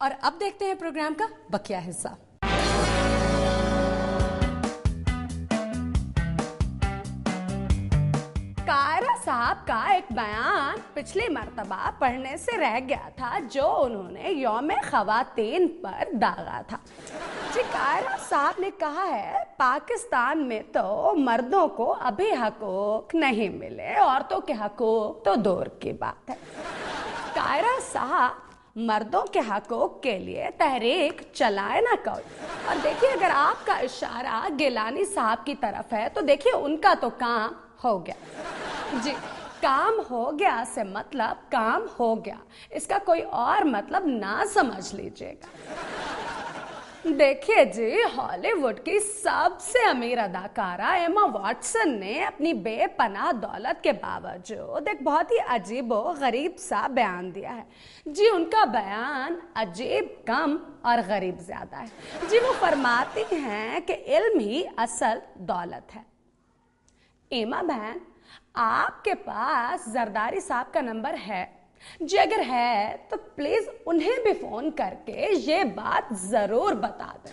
और अब देखते हैं प्रोग्राम का बकिया हिस्सा। कायरा साहब का एक बयान पिछली मर्तबा पढ़ने से रह गया था जो उन्होंने यौम ख़वातीन पर दागा था। जी, कायरा साहब ने कहा है पाकिस्तान में तो मर्दों को अभी हकूक नहीं मिले, औरतों के हकूक तो दूर की बात है। कायरा साहब मर्दों के हकूक के लिए तहरीक चलाए ना कोई। और देखिए, अगर आपका इशारा गिलानी साहब की तरफ है तो देखिए उनका तो काम हो गया। जी, काम हो गया से मतलब काम हो गया, इसका कोई और मतलब ना समझ लीजिएगा। देखिए जी, हॉलीवुड की सबसे अमीर अदाकारा एमा वॉटसन ने अपनी बेपनाह दौलत के बावजूद एक बहुत ही अजीब और गरीब सा बयान दिया है। जी, उनका बयान अजीब कम और गरीब ज्यादा है। जी, वो फरमाती हैं कि इल्म ही असल दौलत है। एमा बहन, आपके पास जरदारी साहब का नंबर है? जी, अगर है तो प्लीज उन्हें भी फोन करके ये बात जरूर बता दें।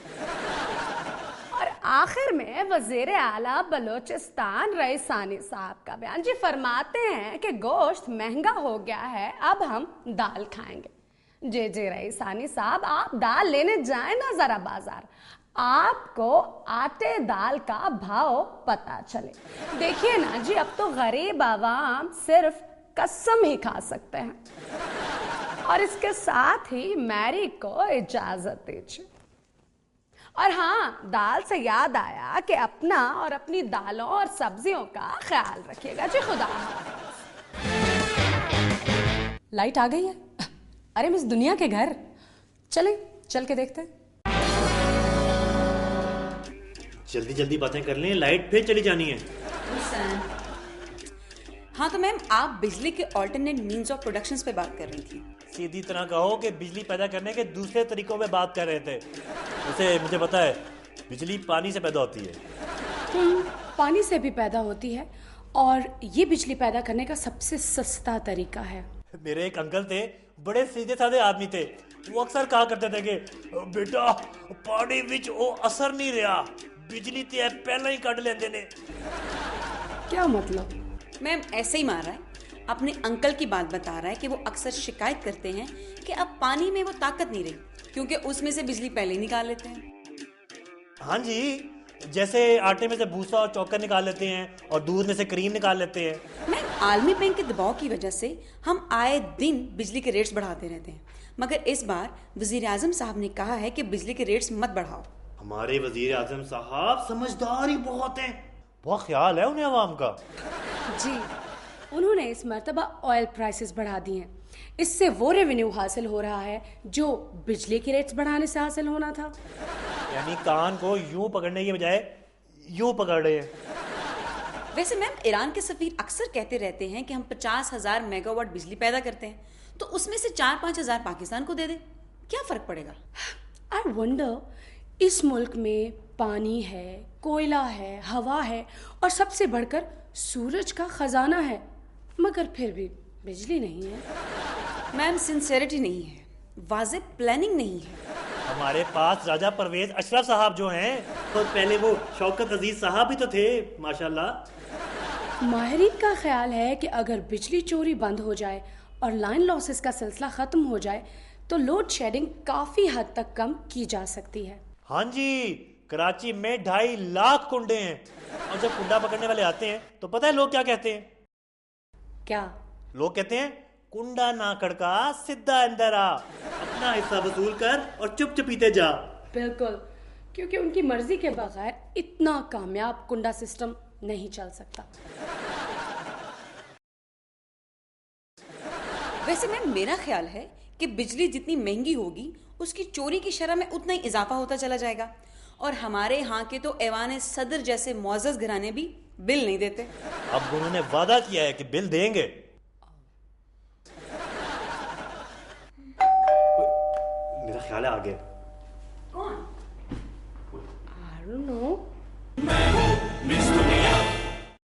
और आखिर में वजीर आला बलोचिस्तान रईसानी साहब का बयान। जी, फरमाते हैं कि गोश्त महंगा हो गया है, अब हम दाल खाएंगे। जी जी रईसानी साहब, आप दाल लेने जाए ना जरा बाजार, आपको आटे दाल का भाव पता चले। देखिए ना जी, अब तो गरीब आवाम सिर्फ कसम ही खा सकते हैं। और इसके साथ ही मैरी को इजाजत दीजिए। और हाँ, दाल से याद आया कि अपना और अपनी दालों और सब्जियों का ख्याल रखिएगा। जी, खुदा हाफ़िज़। लाइट आ गई है। अरे मिस दुनिया के घर, चलें चल के देखते हैं। जल्दी जल्दी बातें कर लें, लाइट फिर चली जानी है। हाँ तो मैम, आप बिजली के ऑल्टरनेट मीन्स ऑफ प्रोडक्शन पे बात कर रही थी। सीधी तरह कहो कि बिजली पैदा करने के दूसरे तरीकों पे बात कर रहे थे। वैसे मुझे पता है बिजली पानी से पैदा होती है। पानी से भी पैदा होती है और ये बिजली पैदा करने का सबसे सस्ता तरीका है। मेरे एक अंकल थे, बड़े सीधे साधे आदमी थे। वो अक्सर कहा करते थे कि बेटा पानी विच वो असर नहीं रहा, बिजली ते पहले ही कट लेंदे ने। क्या मतलब? मैम ऐसे ही मार रहा है, अपने अंकल की बात बता रहा है कि वो अक्सर शिकायत करते हैं कि अब पानी में वो ताकत नहीं रही क्योंकि उसमें से बिजली पहले ही निकाल लेते हैं। हाँ जी, जैसे आटे में से भूसा और चौकर निकाल लेते हैं और दूध में से क्रीम निकाल लेते हैं। मैम, आलमी बैंक के दबाव की वजह से हम आए दिन बिजली के रेट्स बढ़ाते रहते हैं, मगर इस बार वजीर आजम साहब ने कहा है कि बिजली के रेट्स मत बढ़ाओ। हमारे वजीर आजम साहब समझदार ही बहुत हैं, बहुत ख्याल है उन्हें आवाम का। जी, उन्होंने इस मर्तबा ऑयल प्राइसेस बढ़ा दिए हैं। इससे वो रेवेन्यू हासिल हो रहा है जो बिजली के रेट्स बढ़ाने से हासिल होना था। यानी कान को यूं पकड़ने की बजाय यूं पकड़ रहे हैं। वैसे मैम, ईरान के सफीर अक्सर कहते रहते हैं कि हम 50,000 मेगावाट बिजली पैदा करते हैं तो उसमें से 4-5 हजार पाकिस्तान को दे दें, क्या फर्क पड़ेगा? आई वंडर, इस मुल्क में पानी है, कोयला है, हवा है और सबसे बढ़कर सूरज का खजाना है, मगर फिर भी बिजली नहीं है। मैम, सिंसेरिटी नहीं है, वाज़ेह प्लानिंग नहीं है। हमारे पास राजा परवेज अशरफ साहब जो हैं, और पहले वो शौकत अजीज साहब भी तो थे माशाल्लाह। माहिरीन का ख्याल है कि अगर बिजली चोरी बंद हो जाए और लाइन लॉसेस का सिलसिला खत्म हो जाए तो लोड शेडिंग काफी हद तक कम की जा सकती है। हाँ जी, कराची में 2.5 लाख कुंडे हैं और जब कुंडा पकड़ने वाले आते हैं तो पता है लोग क्या कहते हैं? क्या लोग कहते हैं कुंडा ना कड़का, सीधा अंदर आ, अपना हिस्सा वसूल कर और चुप चुपीते जा। बिल्कुल, क्योंकि उनकी मर्जी के बगैर इतना कामयाब कुंडा सिस्टम नहीं चल सकता। वैसे मैम, मेरा ख्याल है कि बिजली जितनी महंगी होगी उसकी चोरी की शरह में उतना ही इजाफा होता चला जाएगा और हमारे यहाँ के तो ऐवान सदर जैसे मुअज़्ज़ज़ घराने भी बिल नहीं देते। अब उन्होंने वादा किया है कि बिल देंगे। मेरा ख्याल है आ गया। कौन? I don't know.